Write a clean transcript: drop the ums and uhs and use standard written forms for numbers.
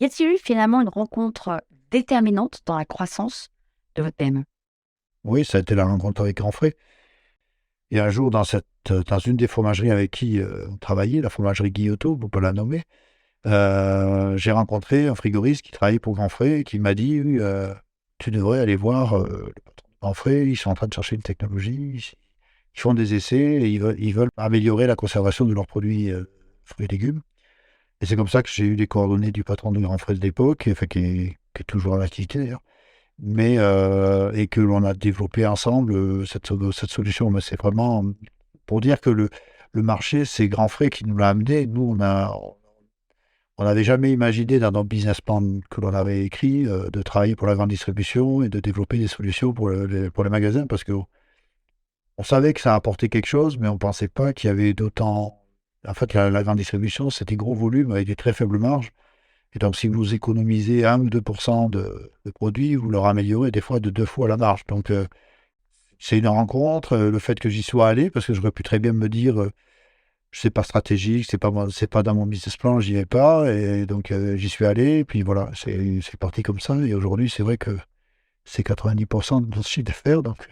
Y a-t-il eu finalement une rencontre déterminante dans la croissance de votre PME? Oui, ça a été la rencontre avec Grand Frais. Et un jour, dans une des fromageries avec qui on travaillait, la fromagerie Guillotot, pour ne pas la nommer, j'ai rencontré un frigoriste qui travaillait pour Grand Frais et qui m'a dit, oui, tu devrais aller voir le patron de Grand Frais, ils sont en train de chercher une technologie, ils font des essais et ils veulent améliorer la conservation de leurs produits fruits et légumes. Et c'est comme ça que j'ai eu les coordonnées du patron de Grand Frais de l'époque, enfin, qui est toujours en activité d'ailleurs, et que l'on a développé ensemble cette solution. Mais c'est vraiment pour dire que le marché, c'est Grand Frais qui nous l'a amené. Nous, on n'avait jamais imaginé dans nos business plans que l'on avait écrit de travailler pour la grande distribution et de développer des solutions pour les magasins, parce qu'on savait que ça apportait quelque chose, mais on ne pensait pas qu'il y avait d'autant. En fait, la grande distribution, c'est des gros volumes avec des très faibles marges. Et donc, si vous économisez 1 ou 2% de produits, vous leur améliorez des fois de 2 fois la marge. Donc, c'est une rencontre. Le fait que j'y sois allé, parce que j'aurais pu très bien me dire, c'est pas stratégique, c'est pas dans mon business plan, j'y vais pas. Et donc, j'y suis allé. Et puis voilà, c'est parti comme ça. Et aujourd'hui, c'est vrai que c'est 90% de notre chiffre d'affaires. Donc,